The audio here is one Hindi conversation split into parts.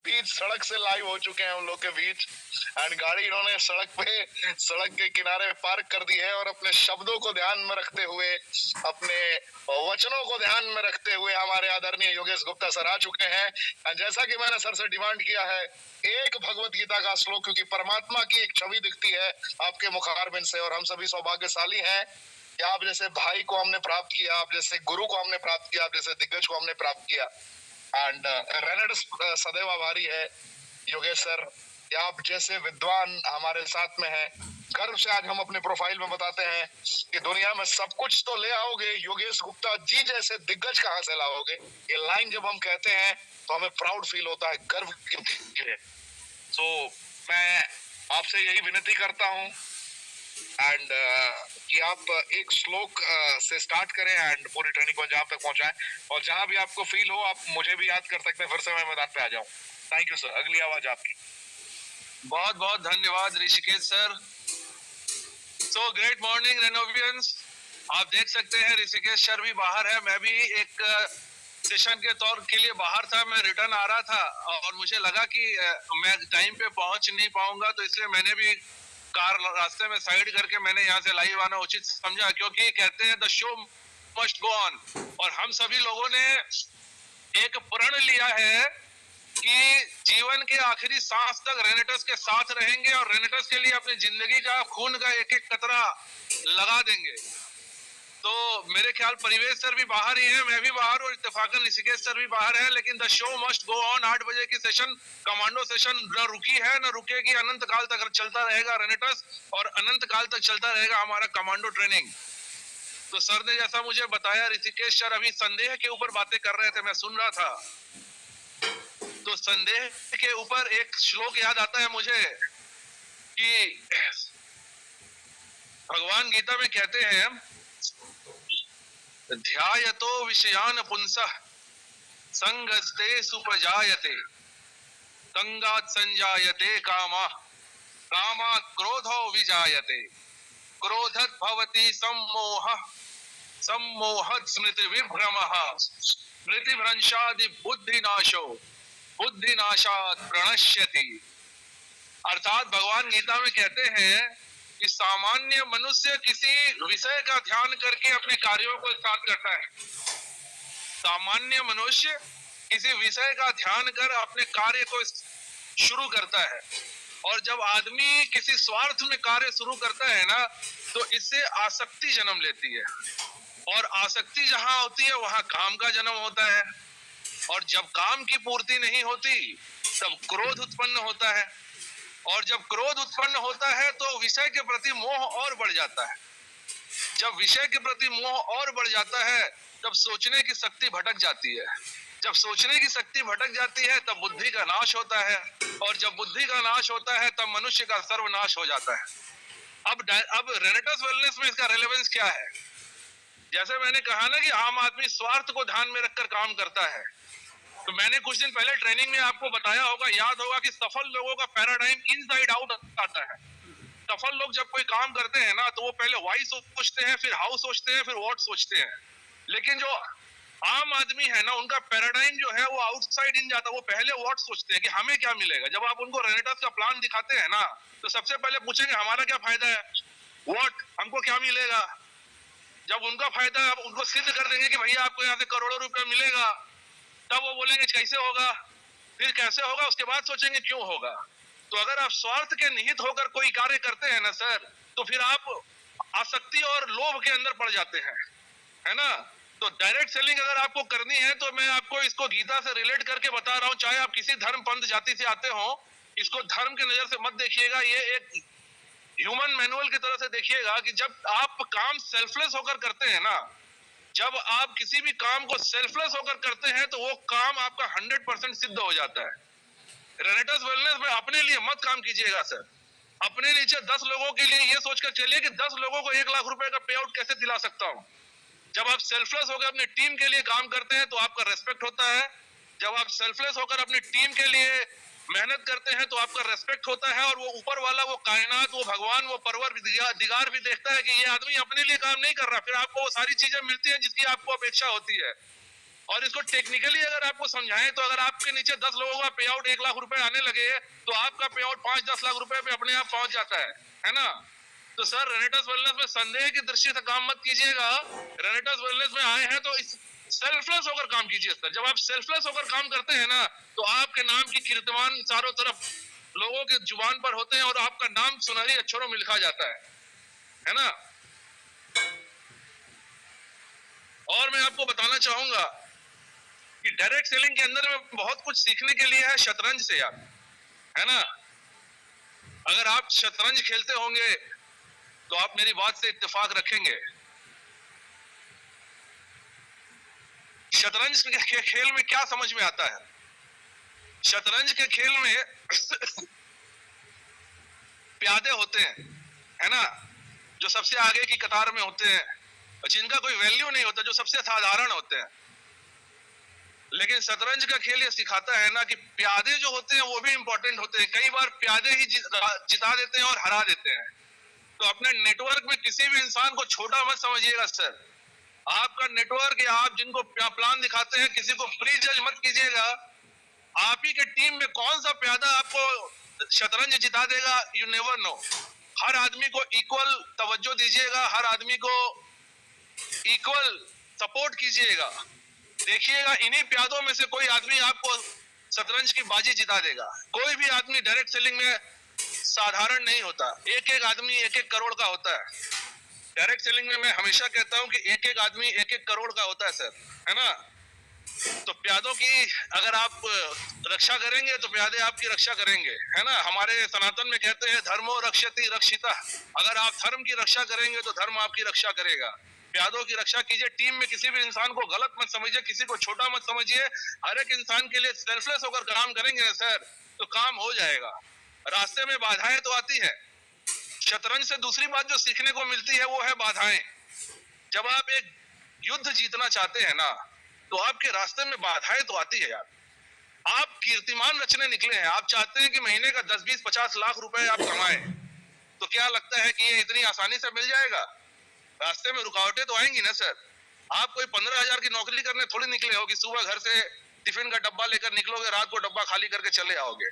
बीच सड़क से लाइव हो चुके हैं उन लोग के बीच। एंड गाड़ी इन्होंने सड़क के किनारे पार्क कर दी है और अपने शब्दों को ध्यान में रखते हुए, अपने वचनों को ध्यान में रखते हुए हमारे आदरणीय योगेश गुप्ता सर आ चुके हैं। एंड जैसा कि मैंने सर से डिमांड किया है, एक भगवत गीता का श्लोक, क्योंकि परमात्मा की एक छवि दिखती है आपके मुखारबिंद से, और हम सभी सौभाग्यशाली हैं कि आप जैसे भाई को हमने प्राप्त किया, आप जैसे गुरु को हमने प्राप्त किया, आप जैसे दिग्गज को हमने प्राप्त किया। एंड रेनेडस सदैव आभारी है योगेश सर कि आप जैसे विद्वान हमारे साथ में हैं। गर्व से आज हम अपने प्रोफाइल में बताते हैं कि दुनिया में सब कुछ तो ले आओगे, योगेश गुप्ता जी जैसे दिग्गज कहाँ से लाओगे। ये लाइन जब हम कहते हैं तो हमें प्राउड फील होता है, गर्व की। सो मैं आपसे यही विनती करता हूँ एंड कि आप एक श्लोक से स्टार्ट करें एंड पूरी ट्रेनिंग को जहां तक पहुंचाएं, और जहां भी आपको फील हो आप मुझे भी याद कर सकते हैं, फिर से मैं मैदान पे आ जाऊं। Thank you sir. अगली आवाज आपकी। बहुत बहुत धन्यवाद Rishikesh sir. So great morning Renovians. आप देख सकते हैं ऋषिकेश सर भी बाहर है, मैं भी एक सेशन के तौर के लिए बाहर था, मैं रिटर्न आ रहा था और मुझे लगा कि मैं टाइम पे पहुंच नहीं पाऊंगा, तो इसलिए मैंने भी कार रास्ते में साइड करके मैंने यहाँ से लाइव आना उचित समझा, क्योंकि कहते हैं the show must go on. और हम सभी लोगों ने एक प्रण लिया है कि जीवन के आखिरी सांस तक रेनेटस के साथ रहेंगे और रेनेटस के लिए अपनी जिंदगी का खून का एक एक कतरा लगा देंगे। तो मेरे ख्याल परिवेश सर भी बाहर ही है, मैं भी बाहर और इत्तेफाकन ऋषिकेश सर भी बाहर है, लेकिन the show must go on. 8 बजे की सेशन, कमांडो सेशन न रुकी है न रुकेगी, अनंत काल तक चलता रहेगा रेनेटस और अनंत काल तक चलता रहेगा हमारा कमांडो ट्रेनिंग। तो सर ने जैसा मुझे बताया, ऋषिकेश सर अभी संदेह के ऊपर बातें कर रहे थे, मैं सुन रहा था, तो संदेह के ऊपर एक श्लोक याद आता है मुझे कि भगवान गीता में कहते हैं, ध्यायतो विषयान पुंसः संगस्ते सुपजायते संगात् संजायते कामः कामात् क्रोधो विजायते क्रोधत् भवति सम्मोहः सम्मोहत् स्मृति विभ्रमः स्मृति भ्रंशादि बुद्धिनाशो बुद्धिनाशात् प्रणश्यति। अर्थात भगवान गीता में कहते हैं कि सामान्य मनुष्य किसी विषय का ध्यान करके अपने कार्यों को स्टार्ट करता है। सामान्य मनुष्य किसी विषय का ध्यान कर अपने कार्य को शुरू करता है, और जब आदमी किसी स्वार्थ में कार्य शुरू करता है ना, तो इससे आसक्ति जन्म लेती है, और आसक्ति जहां होती है वहां काम का जन्म होता है, और जब काम की पूर्ति नहीं होती तब क्रोध उत्पन्न होता है, और जब क्रोध उत्पन्न होता है तो विषय के प्रति मोह और बढ़ जाता है। जब विषय के प्रति मोह और बढ़ जाता है तब सोचने की शक्ति भटक जाती है। जब सोचने की शक्ति भटक जाती है तब बुद्धि का नाश होता है, और जब बुद्धि का नाश होता है तब मनुष्य का सर्वनाश हो जाता है। अब रेनेटस वेलनेस में इसका रेलेवेंस क्या है? जैसे मैंने कहा ना कि आम आदमी स्वार्थ को ध्यान में रखकर काम करता है, तो मैंने कुछ दिन पहले ट्रेनिंग में आपको बताया होगा, याद होगा कि सफल लोगों का पैराडाइम इनसाइड आउट आता है। सफल लोग जब कोई काम करते हैं ना, तो वो पहले व्हाई सोचते हैं, फिर हाउ सोचते हैं, फिर व्हाट सोचते हैं। लेकिन जो आम आदमी है ना, उनका पैराडाइम जो है वो आउटसाइड इन जाता है। वो पहले व्हाट सोचते हैं कि हमें क्या मिलेगा। जब आप उनको रेनेटस का प्लान दिखाते हैं ना, तो सबसे पहले पूछेंगे हमारा क्या फायदा है, व्हाट हमको क्या मिलेगा। जब उनका फायदा आप उनको सिद्ध कर देंगे कि भैया आपको यहाँ से करोड़ों रुपया मिलेगा, तब वो बोलेंगे कैसे होगा, फिर कैसे होगा, उसके बाद सोचेंगे क्यों होगा। तो अगर आप स्वार्थ के निहित होकर कोई कार्य करते हैं ना सर, तो फिर आप आसक्ति और लोभ के अंदर पड़ जाते हैं, है ना। तो डायरेक्ट सेलिंग अगर आपको करनी है तो मैं आपको इसको गीता से रिलेट करके बता रहा हूं। चाहे आप किसी धर्म पंथ जाति से आते हो, इसको धर्म की नजर से मत देखिएगा, ये एक ह्यूमन मैनुअल की तरह से देखिएगा कि जब आप काम सेल्फलेस होकर करते हैं ना, जब आप किसी भी काम को सेल्फलेस होकर करते हैं तो वो काम आपका 100% सिद्ध हो जाता है। रेनेटस वेलनेस में अपने लिए मत काम कीजिएगा सर। अपने नीचे 10 लोगों के लिए ये सोचकर चलिए कि 10 लोगों को 1 लाख रुपए का पे आउट कैसे दिला सकता हूं। जब आप सेल्फलेस होकर अपनी टीम के लिए काम करते हैं तो आपका रेस्पेक्ट होता है। जब आप सेल्फलेस होकर अपनी टीम के लिए मेहनत करते हैं तो आपका रेस्पेक्ट होता है, और वो ऊपर वाला, वो कायनात, वो भगवान, वो परवर दिगार भी देखता है कि ये आदमी अपने लिए काम नहीं कर रहा, फिर आपको वो सारी चीजें मिलती हैं जिसकी आपको अपेक्षा होती है। और इसको टेक्निकली अगर आपको समझाएं तो अगर आपके नीचे 10 लोगों का पे आउट 1 लाख रुपए आने लगे तो आपका पे आउट 5-10 लाख रुपए पे अपने आप पहुंच जाता है ना। तो सर रेनेटस वेलनेस में संदेह की दृष्टि से काम मत कीजिएगा। रेनेटस वेलनेस में आए हैं तो इस सेल्फलेस होकर काम कीजिए सर। जब आप सेल्फलेस होकर काम करते हैं ना तो आपके नाम की कीर्तिमान चारों तरफ लोगों के जुबान पर होते हैं और आपका नाम सुनहरी अक्षरों में लिखा जाता है ना। और मैं आपको बताना चाहूंगा कि डायरेक्ट सेलिंग के अंदर में बहुत कुछ सीखने के लिए है शतरंज से यार, है ना। अगर आप शतरंज खेलते होंगे तो आप मेरी बात से इत्तेफाक रखेंगे। शतरंज के खेल में क्या समझ में आता है? शतरंज के खेल में प्यादे होते हैं, है ना, जो सबसे आगे की कतार में होते हैं, जिनका कोई वैल्यू नहीं होता, जो सबसे साधारण होते हैं। लेकिन शतरंज का खेल ये सिखाता है ना कि प्यादे जो होते हैं वो भी इंपॉर्टेंट होते हैं। कई बार प्यादे ही जिता देते हैं और हरा देते हैं। तो अपने नेटवर्क में किसी भी इंसान को छोटा मत समझिएगा सर। आपका नेटवर्क या आप जिनको प्लान दिखाते हैं किसी को प्री जज मत कीजिएगा। आप ही के टीम में कौन सा प्यादा आपको शतरंज जिता देगा, यू नेवर नो। हर आदमी को इक्वल तवज्जो दीजिएगा, हर आदमी को इक्वल सपोर्ट कीजिएगा। देखिएगा इन्हीं प्यादों में से कोई आदमी आपको शतरंज की बाजी जिता देगा। कोई भी आदमी डायरेक्ट सेलिंग में साधारण नहीं होता। एक एक आदमी 1-1 करोड़ का होता है। डायरेक्ट सेलिंग में मैं हमेशा कहता हूं कि एक एक आदमी 1-1 करोड़ का होता है सर, है ना। तो प्यादों की अगर आप रक्षा करेंगे तो प्यादे आपकी रक्षा करेंगे, है ना। हमारे सनातन में कहते हैं धर्मो रक्षति रक्षिता। अगर आप धर्म की रक्षा करेंगे तो धर्म आपकी रक्षा करेगा। प्यादों की रक्षा कीजिए। टीम में किसी भी इंसान को गलत मत समझिए, किसी को छोटा मत समझिए। हर एक इंसान के लिए सेल्फलेस होकर काम करेंगे ना सर तो काम हो जाएगा। रास्ते में बाधाएं तो आती है। शतरंज से दूसरी बात जो सीखने को मिलती है वो है बाधाएं। जब आप एक युद्ध जीतना चाहते हैं ना तो आपके रास्ते में बाधाएं तो आती है यार। आप कीर्तिमान रचने निकले हैं, आप चाहते हैं कि महीने का 10, 20, 50 लाख रुपए आप कमाएं। तो क्या लगता है कि ये इतनी आसानी से मिल जाएगा? रास्ते में रुकावटें तो आएंगी ना सर। आप कोई 15,000 की नौकरी करने थोड़ी निकले हो कि सुबह घर से टिफिन का डब्बा लेकर निकलोगे, रात को डब्बा खाली करके चले आओगे।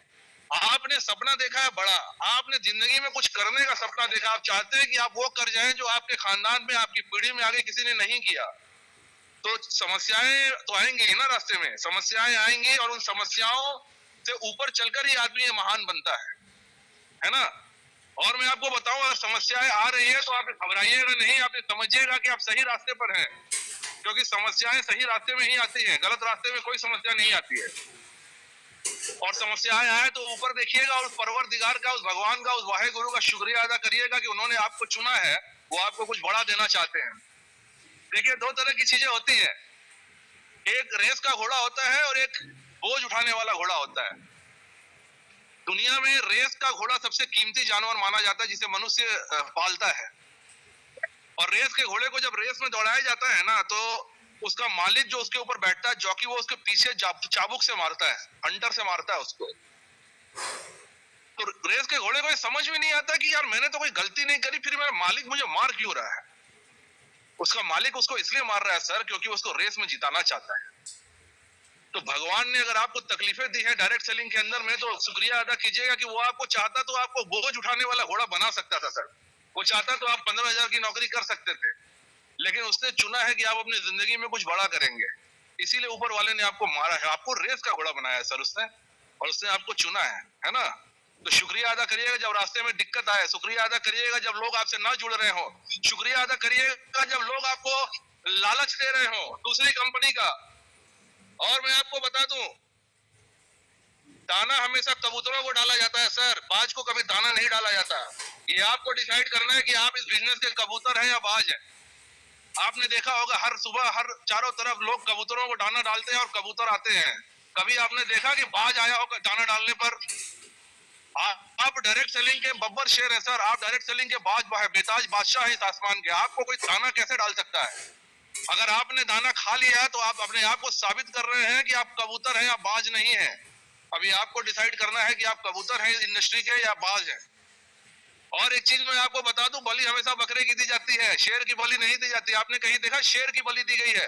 आपने सपना देखा है बड़ा, आपने जिंदगी में कुछ करने का सपना देखा। आप चाहते हैं कि आप वो कर जाएं जो आपके खानदान में, आपकी पीढ़ी में आगे किसी ने नहीं किया। तो समस्याएं तो आएंगी ही ना रास्ते में। समस्याएं आएंगी और उन समस्याओं से ऊपर चलकर ही आदमी महान बनता है ना। और मैं आपको बताऊं अगर समस्याएं आ रही है तो आप घबराइएगा नहीं, आप समझिएगा कि आप सही रास्ते पर हैं। क्योंकि समस्याएं सही रास्ते में ही आती हैं, गलत रास्ते में कोई समस्या नहीं आती है। और समस्याएं आए तो ऊपर देखिएगा और उस परवरदिगार का, उस भगवान का, उस वाहे गुरु का शुक्रिया अदा करिएगा कि उन्होंने आपको चुना है, वो आपको कुछ बड़ा देना चाहते हैं। देखिए 2 तरह की चीजें होती है, एक रेस का घोड़ा होता है और एक बोझ उठाने वाला घोड़ा होता है। दुनिया में रेस का घोड़ा सबसे कीमती जानवर माना जाता है जिसे मनुष्य पालता है। और रेस के घोड़े को जब रेस में दौड़ाया जाता है ना तो उसका मालिक जो उसके ऊपर बैठता है जॉकी, वो उसके पीछे चाबुक से मारता है, हंटर से मारता है उसको। तो रेस के घोड़े को ये समझ में नहीं आता कि यार मैंने तो कोई गलती नहीं करी, फिर मेरा मालिक मुझे मार क्यों रहा है। उसका मालिक उसको इसलिए मार रहा है सर क्योंकि उसको रेस में जिताना चाहता है। तो भगवान ने अगर आपको तकलीफें दी है डायरेक्ट सेलिंग के अंदर में तो शुक्रिया अदा कीजिएगा कि वो आपको चाहता तो आपको बोझ उठाने वाला घोड़ा बना सकता था सर। वो चाहता तो आप 15,000 की नौकरी कर सकते थे, लेकिन उसने चुना है कि आप अपनी जिंदगी में कुछ बड़ा करेंगे। इसीलिए ऊपर वाले ने आपको मारा है, आपको रेस का घोड़ा बनाया है सर उसने, और उसने आपको चुना है ना। तो शुक्रिया अदा करिएगा जब रास्ते में दिक्कत आए, शुक्रिया अदा करिएगा जब लोग आपसे ना जुड़ रहे हो, शुक्रिया अदा करिएगा जब लोग आपको लालच दे रहे हो दूसरी कंपनी का। और मैं आपको बता दूं, दाना हमेशा कबूतरों को डाला जाता है सर, बाज को कभी दाना नहीं डाला जाता। ये आपको डिसाइड करना है कि आप इस बिजनेस के कबूतर हैं या बाज हैं। आपने देखा होगा हर सुबह हर चारों तरफ लोग कबूतरों को दाना डालते हैं और कबूतर आते हैं। कभी आपने देखा कि बाज आया होगा दाना डालने पर? आप डायरेक्ट सेलिंग के बब्बर शेर है सर, आप डायरेक्ट सेलिंग के बेताज बादशाह है इस आसमान के। आपको कोई दाना कैसे डाल सकता है? अगर आपने दाना खा लिया है तो आप अपने आप को साबित कर रहे हैं कि आप कबूतर हैं या बाज नहीं है। अभी आपको डिसाइड करना है कि आप कबूतर हैं इंडस्ट्री के या बाज हैं। और एक चीज मैं आपको बता दूं, बलि हमेशा बकरे की दी जाती है, शेर की बलि नहीं दी जाती। आपने कहीं देखा शेर की बलि दी गई है?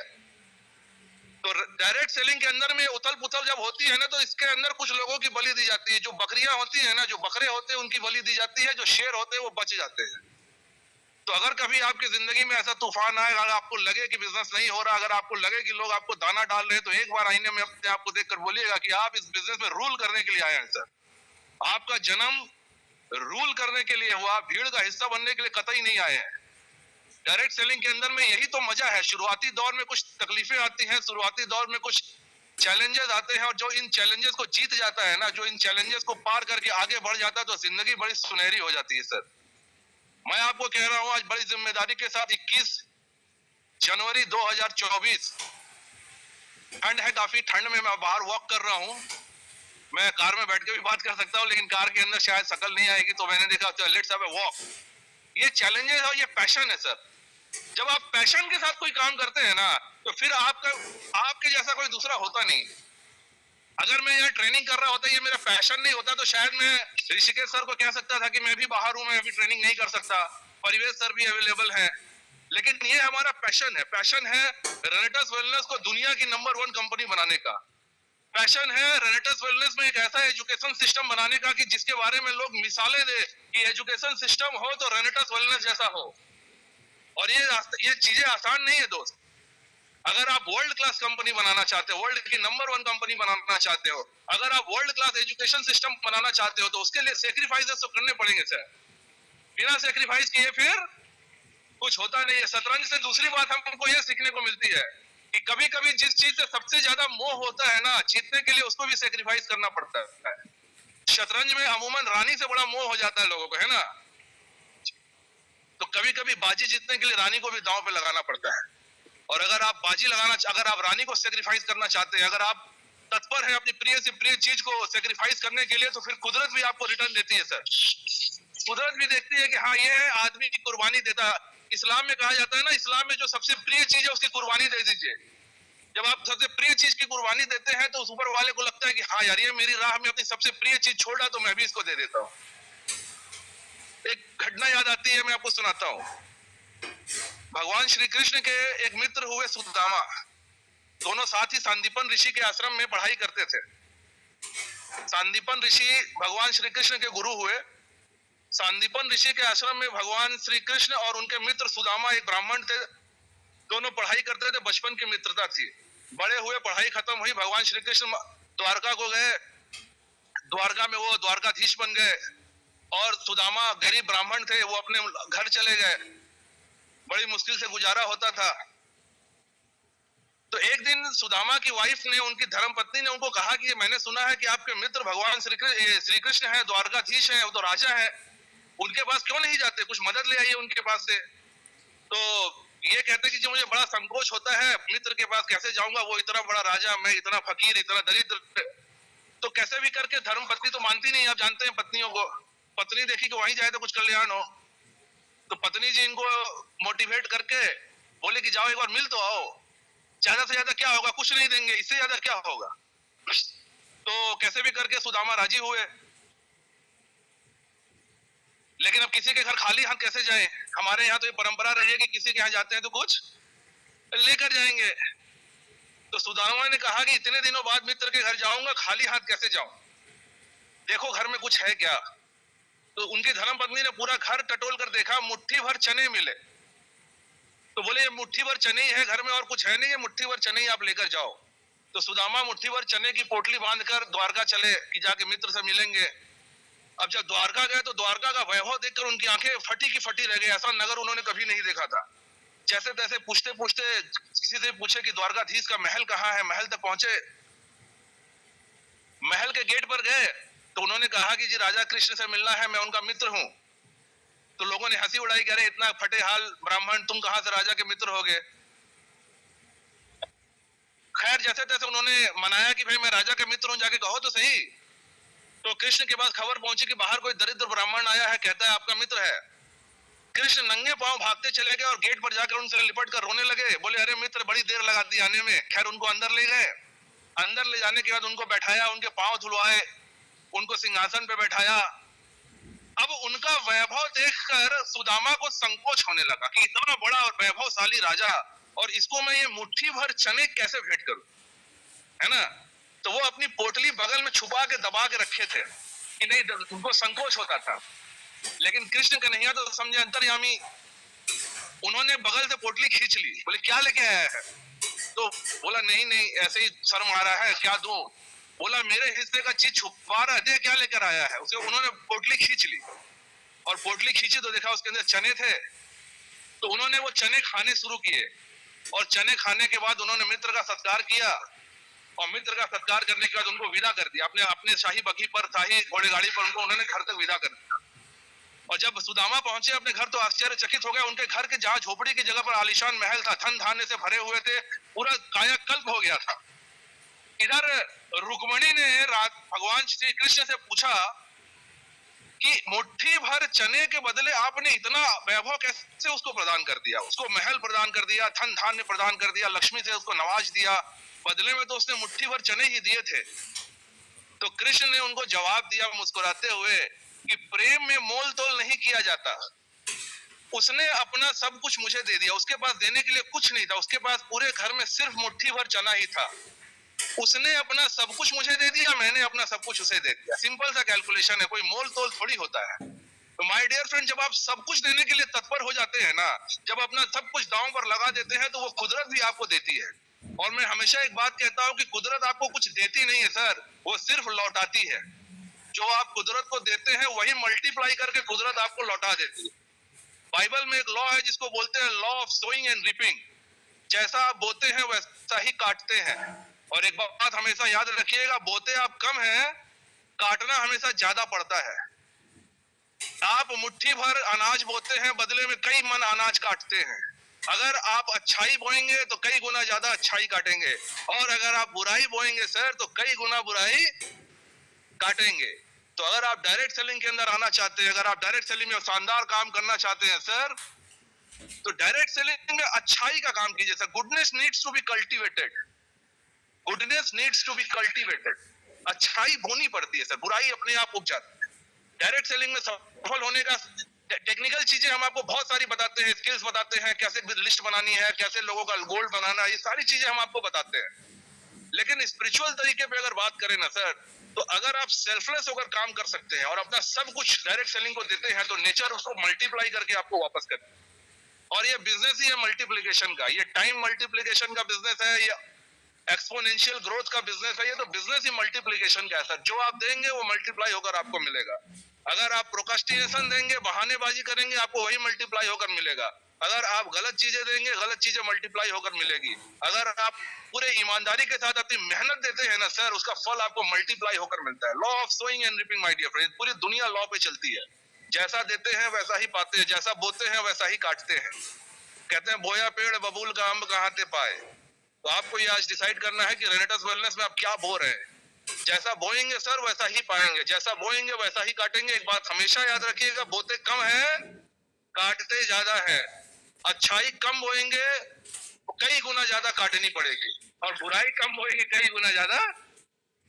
तो डायरेक्ट सेलिंग के अंदर में उथल पुथल जब होती है ना, तो इसके अंदर कुछ लोगों की बलि दी जाती है। जो बकरियां होती है ना, जो बकरे होते हैं, उनकी बलि दी जाती है। जो शेर होते हैं वो बच जाते हैं। तो अगर कभी आपकी जिंदगी में ऐसा तूफान आए, अगर आपको लगे कि बिजनेस नहीं हो रहा, अगर आपको लगे कि लोग आपको दाना डाल रहे हैं, तो एक बार आईने में अपने आप को देखकर बोलिएगा कि आप इस बिजनेस में रूल करने के लिए आए हैं सर। आपका जन्म रूल करने के लिए हुआ, भीड़ का हिस्सा बनने के लिए कतई नहीं आए हैं। डायरेक्ट सेलिंग के अंदर में यही तो मजा है। शुरुआती दौर में कुछ तकलीफें आती हैं, शुरुआती दौर में कुछ चैलेंजेस आते हैं, और जो इन चैलेंजेस को जीत जाता है ना, जो इन चैलेंजेस को पार करके आगे बढ़ जाता है, तो जिंदगी बड़ी सुनहरी हो जाती है सर। मैं आपको कह रहा हूं आज बड़ी जिम्मेदारी के साथ, 21 जनवरी 2024, ठंड है, काफी ठंड में मैं बाहर वॉक कर रहा हूं। मैं कार में बैठ के भी बात कर सकता हूं, लेकिन कार के अंदर शायद शक्ल नहीं आएगी, तो मैंने देखा लेट्स हैव अ वॉक। ये चैलेंजेस और ये पैशन है सर। जब आप पैशन के साथ कोई काम करते हैं ना, तो फिर आपके जैसा कोई दूसरा होता नहीं। अगर मैं यहाँ ट्रेनिंग कर रहा होता, ये मेरा पैशन नहीं होता, तो शायद मैं ऋषिकेश सर को कह सकता था कि मैं भी बाहर हूं, मैं अभी ट्रेनिंग नहीं कर सकता। परिवेश सर भी अवेलेबल है। लेकिन ये हमारा पैशन है। पैशन है रेनेटस वेलनेस को दुनिया की नंबर 1 कंपनी बनाने का। पैशन है रेनेटस वेलनेस में एक ऐसा एजुकेशन सिस्टम बनाने का कि जिसके बारे में लोग मिसालें दे कि एजुकेशन सिस्टम हो तो रेनेटस वेलनेस जैसा हो। और ये चीजें आसान नहीं है दोस्त। अगर आप वर्ल्ड क्लास कंपनी बनाना चाहते हो, वर्ल्ड की नंबर 1 कंपनी बनाना चाहते हो, अगर आप वर्ल्ड क्लास एजुकेशन सिस्टम बनाना चाहते हो, तो उसके लिए सेक्रीफाइसेस तो करने पड़ेंगे सर। बिना सेक्रीफाइस किए फिर कुछ होता नहीं है। शतरंज से दूसरी बात हमको यह सीखने को मिलती है कि कभी कभी जिस चीज से सबसे ज्यादा मोह होता है ना, जीतने के लिए उसको भी सेक्रीफाइस करना पड़ता है। शतरंज में अमूमन रानी से बड़ा मोह हो जाता है लोगों को, है ना। तो कभी कभी बाजी जीतने के लिए रानी को भी दांव पे लगाना पड़ता है। और अगर आप अगर आप रानी को सेक्रीफाइस करना चाहते हैं, अगर आप तत्पर हैं अपनी प्रिय से प्रिय चीज को सेक्रीफाइस करने के लिए, तो फिर कुदरत भी आपको रिटर्न देती है सर। कुदरत भी देखती है कि हाँ, ये है आदमी की कुर्बानी देता। इस्लाम में कहा जाता है ना, इस्लाम में जो सबसे प्रिय चीज है उसकी कुर्बानी दे दीजिए। जब आप सबसे प्रिय चीज की कुर्बानी देते हैं, तो उस ऊपर वाले को लगता है कि हाँ यार, ये मेरी राह में अपनी सबसे प्रिय चीज छोड़ा, तो मैं भी इसको दे देता हूँ। एक घटना याद आती है, मैं आपको सुनाता हूँ। भगवान श्री कृष्ण के एक मित्र हुए सुदामा। दोनों साथ ही सांदीपन ऋषि के आश्रम में पढ़ाई करते थे। सांदीपन ऋषि भगवान श्री कृष्ण के गुरु हुए। सांदीपन ऋषि के आश्रम में भगवान श्री कृष्ण और उनके मित्र सुदामा, एक ब्राह्मण थे, दोनों पढ़ाई करते थे। बचपन की मित्रता थी। बड़े हुए, पढ़ाई खत्म हुई, भगवान श्री कृष्ण द्वारका को गए। द्वारका में वो द्वारकाधीश बन गए, और सुदामा गरीब ब्राह्मण थे, वो अपने घर चले गए। बड़ी मुश्किल से गुजारा होता था। तो एक दिन सुदामा की वाइफ ने, उनकी धर्म पत्नी ने उनको कहा कि मैंने सुना है कि आपके मित्र भगवान श्री कृष्ण है, द्वारकाधीश है, वो तो राजा है, उनके पास क्यों नहीं जाते, कुछ मदद ले आइए उनके पास से। तो ये कहते कि जो मुझे बड़ा संकोच होता है, मित्र के पास कैसे जाऊंगा, वो इतना बड़ा राजा, मैं इतना फकीर, इतना दरिद्र। तो कैसे भी करके धर्म पत्नी तो मानती नहीं, आप जानते हैं पत्नियों को। पत्नी देखी कि वहीं जाए तो कुछ कल्याण हो। तो पत्नी जी इनको मोटिवेट करके बोले कि जाओ एक बार मिल तो आओ, ज्यादा से ज्यादा क्या होगा, कुछ नहीं देंगे, इससे ज्यादा क्या होगा। तो कैसे भी करके सुदामा राजी हुए। लेकिन अब किसी के घर खाली हाथ कैसे जाए। हमारे यहाँ तो ये परंपरा रही है कि किसी के यहाँ जाते हैं तो कुछ लेकर जाएंगे। तो सुदामा ने कहा कि इतने दिनों बाद मित्र के घर जाऊंगा, खाली हाथ कैसे जाऊं, देखो घर में कुछ है क्या। तो उनकी धर्मपत्नी ने पूरा घर टटोल कर देखा, मुट्ठी भर चने मिले। तो बोले ये मुट्ठी भर चने ही है, घर में और कुछ है नहीं, ये मुट्ठी भर चने ही आप लेकर जाओ। तो सुदामा मुट्ठी भर चने की पोटली बांधकर द्वारका चले कि जाके मित्र से मिलेंगे। अब जब द्वारका गए, तो द्वारका का वैभव देखकर उनकी आंखें फटी की फटी रह गई। ऐसा नगर उन्होंने कभी नहीं देखा था। जैसे तैसे पूछते पूछते किसी से पूछे कि द्वारकाधीश का महल कहाँ है। महल तक पहुंचे, महल के गेट पर गए, तो उन्होंने कहा कि जी राजा कृष्ण से मिलना है, मैं उनका मित्र हूं। तो लोगों ने हंसी उड़ाई, कह रहे इतना फटे हाल ब्राह्मण, तुम कहां से राजा के मित्र हो गए। खैर जैसे तैसे उन्होंने मनाया कि भाई मैं राजा का मित्र हूं, जाके कहो तो सही। तो कृष्ण के पास खबर पहुंची कि बाहर कोई दरिद्र ब्राह्मण आया है, कहता है आपका मित्र है। कृष्ण नंगे पांव भागते चले गए और गेट पर जाकर उनसे लिपट कर रोने लगे। बोले अरे मित्र, बड़ी देर लगा दी आने में। खैर उनको अंदर ले गए। अंदर ले जाने के बाद उनको बैठाया, उनके पांव धुलवाए, उनको सिंहासन पे बैठाया। अब उनका वैभव देखकर सुदामा को संकोच होने लगा कि इतना बड़ा और वैभवशाली राजा और इसको मैं ये मुट्ठी भर चने कैसे भेंट करूं, है ना। तो वो अपनी पोटली बगल में छुपा के दबा के रखे थे कि नहीं, उनको संकोच होता था। लेकिन कृष्ण कन्हैया तो समझे अंतर्यामी, उन्होंने बगल से पोटली खींच ली। बोले क्या लेके आया है? तो बोला नहीं नहीं ऐसे ही शर्म आ रहा है, क्या दूं? बोला मेरे हिस्से का चीज छुपा रहा है, क्या लेकर आया है? उसे उन्होंने पोटली खींच ली और पोटली खींची तो देखा उसके अंदर चने थे। तो उन्होंने वो चने खाने शुरू किए और चने खाने के बाद उन्होंने मित्र का सत्कार किया और मित्र का सत्कार करने के बाद उनको विदा कर दिया। अपने अपने शाही बघी पर, शाही घोड़े गाड़ी पर उनको उन्होंने घर तक विदा कर दिया। और जब सुदामा पहुंचे अपने घर तो आश्चर्यचकित हो गए। उनके घर के जहां झोपड़ी की जगह पर आलीशान महल था, धन धान्य से भरे हुए थे, पूरा कायाकल्प हो गया था। इधर रुक्मणी ने भगवान श्री कृष्ण से पूछा कि मुट्ठी भर चने के बदले आपने इतना वैभव कैसे उसको प्रदान कर दिया? उसको महल प्रदान कर दिया, धन धान्य प्रदान कर दिया, लक्ष्मी से उसको नवाज दिया, बदले में तो उसने मुट्ठी भर चने ही दिए थे। तो कृष्ण ने उनको जवाब दिया मुस्कुराते हुए कि प्रेम में मोल तोल नहीं किया जाता। उसने अपना सब कुछ मुझे दे दिया, उसके पास देने के लिए कुछ नहीं था, उसके पास पूरे घर में सिर्फ मुट्ठी भर चना ही था। उसने अपना सब कुछ मुझे दे दिया, मैंने अपना सब कुछ उसे दे दिया। सिंपल सा कैलकुलेशन है, कोई मोल तोल थोड़ी होता है। तो माय डियर फ्रेंड, जब आप सब कुछ देने के लिए तत्पर हो जाते हैं ना, जब अपना सब कुछ दांव पर लगा देते हैं, तो वो कुदरत भी आपको देती है। और मैं हमेशा एक बात कहता हूं कि कुदरत आपको कुछ देती नहीं है सर, वो सिर्फ लौटाती है। जो आप कुदरत को देते हैं वही मल्टीप्लाई करके कुदरत आपको लौटा देती है। बाइबल में एक लॉ है जिसको बोलते हैं law of sowing and reaping. जैसा आप बोते हैं वैसा ही काटते हैं। और एक बात हमेशा याद रखिएगा, बोते आप कम हैं, काटना हमेशा ज्यादा पड़ता है। आप मुट्ठी भर अनाज बोते हैं, बदले में कई मन अनाज काटते हैं। अगर आप अच्छाई बोएंगे तो कई गुना ज्यादा अच्छाई काटेंगे, और अगर आप बुराई बोएंगे सर तो कई गुना बुराई काटेंगे। तो अगर आप डायरेक्ट सेलिंग के अंदर आना चाहते हैं, अगर आप डायरेक्ट सेलिंग में शानदार काम करना चाहते हैं सर, तो डायरेक्ट सेलिंग में अच्छाई का काम कीजिए sir. Goodness needs to be cultivated, goodness needs to be cultivated. अच्छाई बोनी पड़ती है सर, बुराई अपने आप उग जाती है। डायरेक्ट सेलिंग में सफल होने का टेक्निकल चीजें हम आपको बहुत सारी बताते हैं, स्किल्स बताते हैं, कैसे लिस्ट बनानी है, कैसे लोगों का गोल्ड बनाना है, ये सारी चीजें हम आपको बताते हैं। लेकिन स्पिरिचुअल तरीके पे अगर बात करें ना सर, तो अगर आप सेल्फलेस होकर काम कर सकते हैं और अपना सब कुछ डायरेक्ट सेलिंग को देते हैं, तो नेचर उसको मल्टीप्लाई करके आपको वापस करता है। और ये बिजनेस ही है मल्टीप्लिकेशन का, ये टाइम मल्टीप्लिकेशन का बिजनेस है, ये एक्सपोनेंशियल ग्रोथ का बिजनेस है। ये तो बिजनेस ही मल्टीप्लिकेशन का है सर। जो आप देंगे वो मल्टीप्लाई होकर आपको मिलेगा। अगर आप प्रोक्रास्टिनेशन देंगे, बहानेबाजी करेंगे, आपको वही मल्टीप्लाई होकर मिलेगा। अगर आप गलत चीजें देंगे, गलत चीजें मल्टीप्लाई होकर मिलेगी। अगर आप पूरे ईमानदारी के साथ अपनी मेहनत देते हैं ना सर, उसका फल आपको मल्टीप्लाई होकर मिलता है। Law of sowing and reaping my dear friend, पूरी दुनिया लॉ पे चलती है। जैसा देते हैं वैसा ही पाते हैं, जैसा बोते हैं वैसा ही काटते हैं। कहते हैं बोया पेड़ बबूल का अम्ब कहाँ ते पाए। तो आपको ये आज डिसाइड करना है कि रेनेटस वेलनेस में आप क्या बो रहे हैं। जैसा बोएंगे सर वैसा ही पाएंगे, जैसा बोएंगे वैसा ही काटेंगे। एक बात हमेशा याद रखिएगा, बोते कम है, काटते ज्यादा है। अच्छाई कम बोएंगे तो कई गुना ज्यादा काटनी पड़ेगी, और बुराई कम बोएंगे कई गुना ज्यादा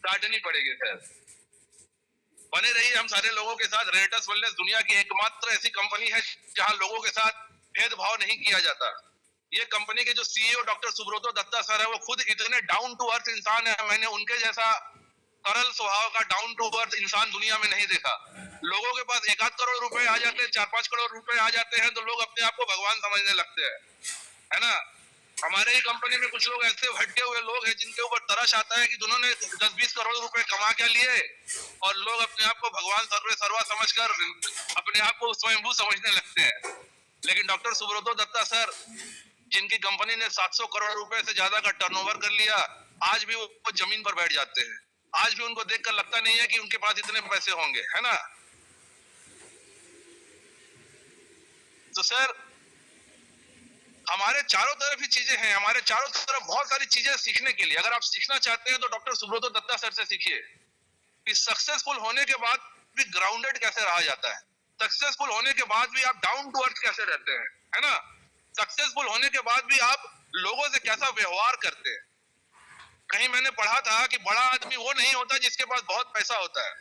काटनी पड़ेगी सर। बने रहिए हम सारे लोगों के साथ। रेनेटस वेलनेस दुनिया की एकमात्र ऐसी कंपनी है जहां लोगों के साथ भेदभाव नहीं किया जाता। ये कंपनी के जो CEO doctor Subrato Datta sir है, वो खुद इतने डाउन टू अर्थ इंसान है, मैंने उनके जैसा सरल स्वभाव का डाउन टू अर्थ इंसान दुनिया में नहीं देखा। लोगों के पास 1-8 करोड़ रुपए आ जाते हैं, 4-5 करोड़ रुपए आ जाते हैं, तो लोग अपने आप को भगवान समझने लगते हैं, है ना। हमारे ही कंपनी में कुछ लोग ऐसे भटके हुए लोग हैं जिनके ऊपर तरस आता है कि जिन्होंने 10-20 करोड़ रुपए कमा क्या लिए, और लोग अपने आप को भगवान सर्वा समझकर अपने आप को स्वयंभू समझने लगते हैं। लेकिन डॉक्टर सुब्रतो दत्ता सर, जिनकी कंपनी ने 700 करोड़ रुपए से ज्यादा का टर्नओवर कर लिया, आज भी वो जमीन पर बैठ जाते हैं। आज भी उनको देखकर लगता नहीं है कि उनके पास इतने पैसे होंगे, है ना। तो सर हमारे चारों तरफ ही चीजें हैं, हमारे चारों तरफ बहुत सारी चीजें सीखने के लिए। अगर आप सीखना चाहते हैं तो डॉक्टर सुब्रतो दत्ता सर से सीखिए कि सक्सेसफुल होने के बाद भी ग्राउंडेड कैसे रहा जाता है, सक्सेसफुल होने के बाद भी आप डाउन टू अर्थ कैसे रहते हैं, है ना। सक्सेसफुल होने के बाद भी आप लोगों से कैसा व्यवहार करते हैं। कहीं मैंने पढ़ा था कि बड़ा आदमी वो नहीं होता जिसके पास बहुत पैसा होता है,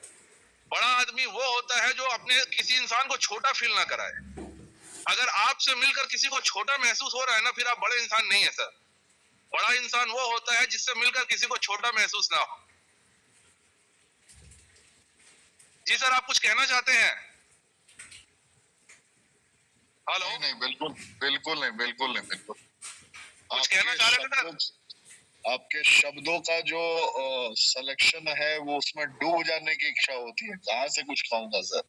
बड़ा आदमी वो होता है जो अपने किसी इंसान को छोटा फील ना कराए। अगर आपसे मिलकर किसी को छोटा महसूस हो रहा है ना, फिर आप बड़े इंसान नहीं है सर। बड़ा इंसान वो होता है जिससे मिलकर किसी को छोटा महसूस ना हो। जी सर, आप कुछ कहना चाहते हैं? हेलो, नहीं नहीं, बिल्कुल बिल्कुल नहीं, बिल्कुल नहीं, बिल्कुल। कुछ कहना चाह रहे थे सर? आपके शब्दों का जो सिलेक्शन है वो उसमें डूब जाने की इच्छा होती है। कहाँ से कुछ कहूंगा सर,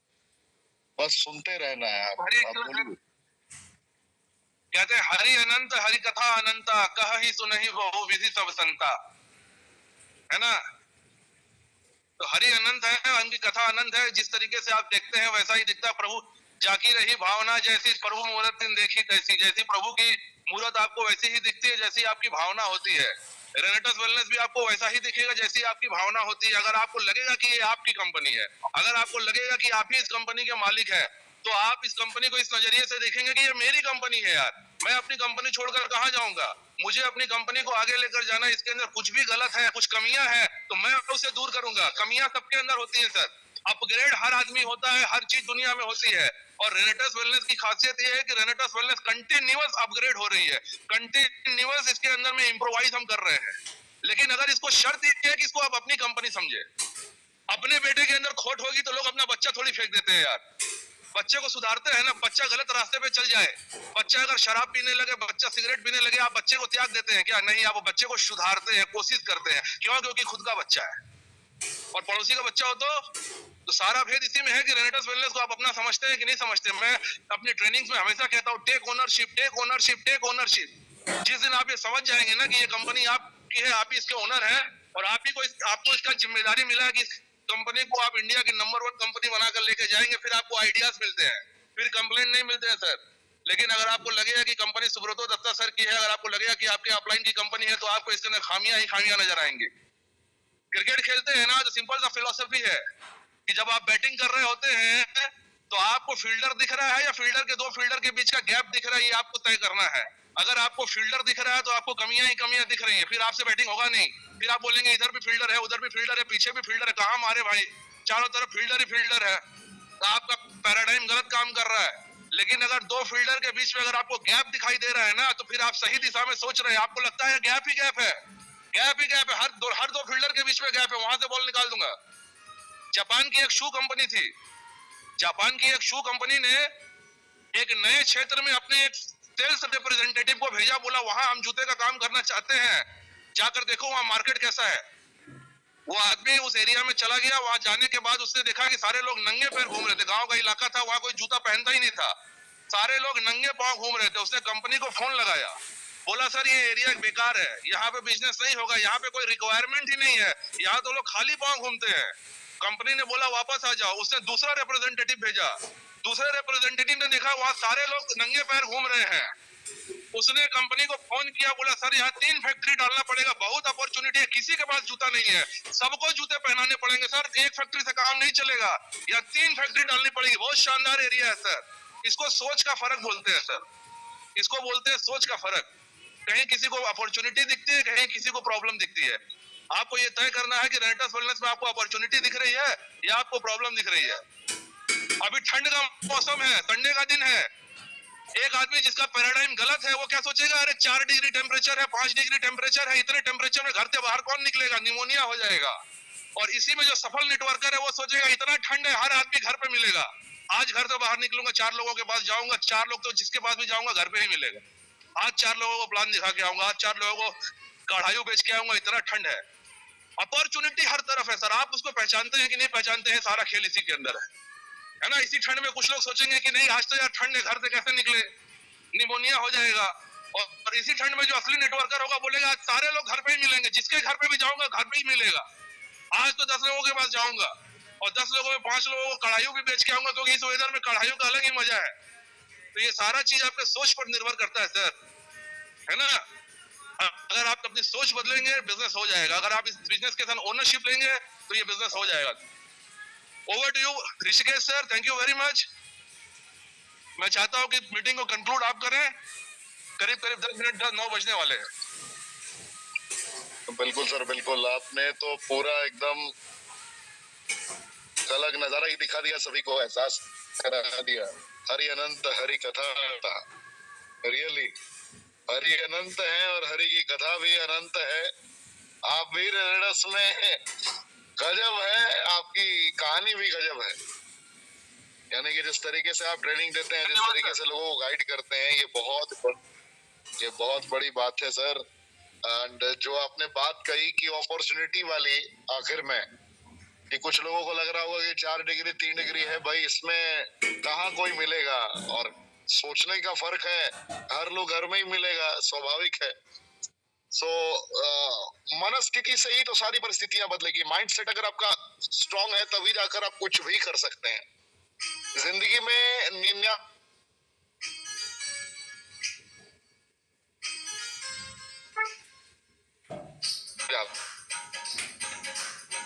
बस सुनते रहना है। आप बोलिए। कहते हैं हरि अनंत हरि कथा अनंता, कह ही सुनहि बहु विधि सब संता, है ना? तो हरि अनंत है, उनकी कथा अनंत है। जिस तरीके से आप देखते हैं वैसा ही दिखता प्रभु। जाकी रही भावना जैसी, प्रभु मूरत दिन देखी तैसी। जैसी प्रभु की मूरत आपको वैसी ही दिखती है जैसी आपकी भावना होती है। रेनेटस वेलनेस भी आपको वैसा ही दिखेगा जैसी आपकी भावना होती है। अगर आपको लगेगा कि ये आपकी कंपनी है, अगर आपको लगेगा कि आप ही इस कंपनी के मालिक है, तो आप इस कंपनी को इस नजरिए से देखेंगे कि ये मेरी कंपनी है यार, मैं अपनी कंपनी छोड़कर कहां जाऊंगा, मुझे अपनी कंपनी को आगे लेकर जाना, इसके अंदर कुछ भी गलत है, कुछ कमियां है तो मैं उसे दूर करूंगा। कमियां सबके अंदर होती है सर, अपग्रेड हर आदमी होता है, हर चीज दुनिया में होती है। और रेनेटस वेलनेस की खासियत यह है कि रेनेटस वेलनेस कंटिन्यूअस अपग्रेड हो रही है, कंटिन्यूअस इसके अंदर में इम्प्रोवाइज हम कर रहे हैं। लेकिन अगर इसको शर्त यह है कि इसको आप अपनी कंपनी समझे। अपने बेटे के अंदर खोट होगी तो लोग अपना बच्चा थोड़ी फेंक देते हैं यार, बच्चे को सुधारते हैं ना। बच्चा गलत रास्ते पे चल जाए, बच्चा अगर शराब पीने लगे, बच्चा सिगरेट पीने लगे, आप बच्चे को त्याग देते हैं क्या? नहीं, आप बच्चे को सुधारते हैं, कोशिश करते हैं। क्यों? क्योंकि खुद का बच्चा है और पड़ोसी का बच्चा हो तो सारा भेद इसी में है कि रेनेटस वेलनेस को आप अपना समझते हैं कि नहीं समझते। मैं अपनी ट्रेनिंग्स में हमेशा कहता हूँ, take ownership, take ownership, take ownership. जिस दिन आप ये समझ जाएंगे ना कि ये कंपनी आपकी है, आप ही इसके ओनर हैं और आप ही को आपको इसका जिम्मेदारी मिला है कि कंपनी को आप इंडिया की नंबर 1 कंपनी बनाकर लेके जाएंगे, फिर आपको आइडियाज मिलते हैं, फिर कंप्लेंट नहीं मिलते हैं सर। लेकिन अगर आपको लगेगा कि कंपनी सुब्रतो दत्ता सर की है, अगर आपको लगेगा कि आपके अपलाइन की कंपनी है, तो आपको इसके अंदर खामियां ही खामियां नजर आएंगी। क्रिकेट खेलते हैं ना, तो सिंपल सा फिलोसफी है कि जब आप बैटिंग कर रहे होते हैं तो आपको फील्डर दिख रहा है या फील्डर के 2 फील्डर के बीच का गैप दिख रहा है, ये आपको तय करना है। अगर आपको फील्डर दिख रहा है तो आपको कमियां ही कमियां दिख रही हैं, फिर आपसे बैटिंग होगा नहीं। फिर आप बोलेंगे इधर भी फील्डर है, उधर भी फील्डर है, पीछे भी फील्डर है, कहां मारे भाई, चारों तरफ फील्डर ही फील्डर है। तो आपका पैराडाइम गलत काम कर रहा है। लेकिन अगर 2 फील्डर के बीच में अगर आपको गैप दिखाई दे रहा है ना, तो फिर आप सही दिशा में सोच रहे हैं। आपको लगता है गैप ही गैप है, गैप ही गैप है, हर दो फील्डर के बीच में गैप है, वहां से बॉल निकाल दूंगा। जापान की एक शू कंपनी थी, जापान की एक शू कंपनी ने एक नए क्षेत्र में अपने एक सेल्स रिप्रेजेंटेटिव को भेजा, बोला वहां हम जूते का काम करना चाहते हैं, जाकर देखो वहां मार्केट कैसा है। वो आदमी उस एरिया में चला गया, वहां जाने के बाद उसने देखा कि सारे लोग नंगे पैर घूम रहे थे। गांव का इलाका था, वहां कोई जूता पहनता ही नहीं था, सारे लोग नंगे पांव घूम रहे थे। उसने कंपनी को फोन लगाया, बोला सर ये एरिया बेकार है, यहाँ पे बिजनेस नहीं होगा, यहाँ पे कोई रिक्वायरमेंट ही नहीं है, यहाँ तो लोग खाली पांव घूमते हैं। कंपनी ने बोला वापस आ जाओ। उसने दूसरा रिप्रेजेंटेटिव भेजा, दूसरे रिप्रेजेंटेटिव ने देखा वहां सारे लोग नंगे पैर घूम रहे हैं। उसने कंपनी को फोन किया, बोला सर यहाँ 3 फैक्ट्री डालना पड़ेगा, बहुत अपॉर्चुनिटी है, किसी के पास जूता नहीं है, सबको जूते पहनाने पड़ेंगे सर, एक फैक्ट्री से काम नहीं चलेगा, यहाँ 3 फैक्ट्री डालनी पड़ेगी, बहुत शानदार एरिया है सर। इसको सोच का फर्क बोलते हैं सर, इसको बोलते हैं सोच का फर्क। कहीं किसी को अपॉर्चुनिटी दिखती है, कहीं किसी को प्रॉब्लम दिखती है। आपको ये तय करना है कि रेनेटस वेलनेस में आपको अपॉर्चुनिटी दिख रही है या आपको प्रॉब्लम दिख रही है। अभी ठंड का मौसम है, संडे का दिन है, एक आदमी जिसका पैराडाइम गलत है वो क्या सोचेगा, अरे 4 डिग्री टेम्परेचर है, 5 डिग्री टेम्परेचर है, इतने टेम्परेचर में घर से बाहर कौन निकलेगा, निमोनिया हो जाएगा। और इसी में जो सफल नेटवर्कर है वो सोचेगा इतना ठंड है, हर आदमी घर पे मिलेगा, आज घर से बाहर निकलूंगा, 4 लोगों के पास जाऊंगा, 4 लोग तो जिसके पास भी जाऊंगा घर पे ही मिलेगा, आज 4 लोगों को प्लान दिखा के आऊंगा, आज 4 लोगों को कढ़ाई बेच के आऊंगा, इतना ठंड है। अपॉर्चुनिटी हर तरफ है सर, आप उसको पहचानते हैं कि नहीं पहचानते हैं, सारा खेल इसी के अंदर है ना। इसी ठंड में कुछ लोग सोचेंगे कि नहीं आज तो यार ठंड है, घर से कैसे निकले, निमोनिया हो जाएगा। और इसी ठंड में जो असली नेटवर्कर होगा बोलेगा आज सारे लोग घर पे ही मिलेंगे, जिसके घर पे भी जाऊंगा घर पे ही मिलेगा, आज तो 10 लोगों के पास जाऊंगा और 10 लोगों में 5 लोगों को कढ़ाइयों भी बेच के आऊंगा, क्योंकि इस वेदर में कढ़ाइयों का अलग ही मजा है। तो ये सारा चीज आपके सोच पर निर्भर करता है सर, है ना। अगर आप अपनी सोच बदलेंगे बिजनेस हो जाएगा, अगर आप इस बिजनेस के साथ ओनरशिप लेंगे तो ये बिजनेस हो जाएगा। Over to you Rishikesh sir, thank you very much. मैं चाहता हूं कि मीटिंग को कंक्लूड आप करें, करीब करीब 10 मिनट 9 बजने वाले हैं। बिल्कुल सर, बिल्कुल, आपने तो पूरा एकदम एक अलग नजारा ही दिखा दिया, सभी को एहसास करा दिया। हरि अनंत हरि कथा, रियली हरि अनंत है और हरि की कथा भी अनंत है। आप भी रेडस में गजब है, आपकी कहानी भी गजब है। यानी कि जिस तरीके से आप ट्रेनिंग देते हैं, जिस तरीके से लोगों को गाइड करते हैं, ये बहुत बड़ी बात है सर। एंड जो आपने बात कही कि अपॉर्चुनिटी वाली आखिर में, कि कुछ लोगों को लग रहा होगा कि 4 डिग्री 3 डिग्री है भाई, इसमें कहाँ कोई मिलेगा, और सोचने का फर्क है, हर लोग घर में ही मिलेगा, स्वाभाविक है। सो मनस्थिति से ही तो सारी परिस्थितियां बदलेगी। माइंडसेट अगर आपका स्ट्रांग है तभी जाकर आप कुछ भी कर सकते हैं जिंदगी में।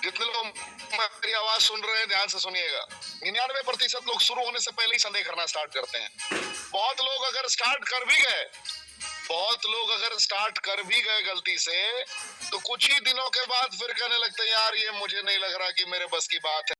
जितने लोग मेरी आवाज सुन रहे हैं ध्यान से सुनिएगा, 99% लोग शुरू होने से पहले ही संदेह करना स्टार्ट करते हैं। बहुत लोग अगर स्टार्ट कर भी गए, गलती से, तो कुछ ही दिनों के बाद फिर कहने लगते हैं यार ये मुझे नहीं लग रहा कि मेरे बस की बात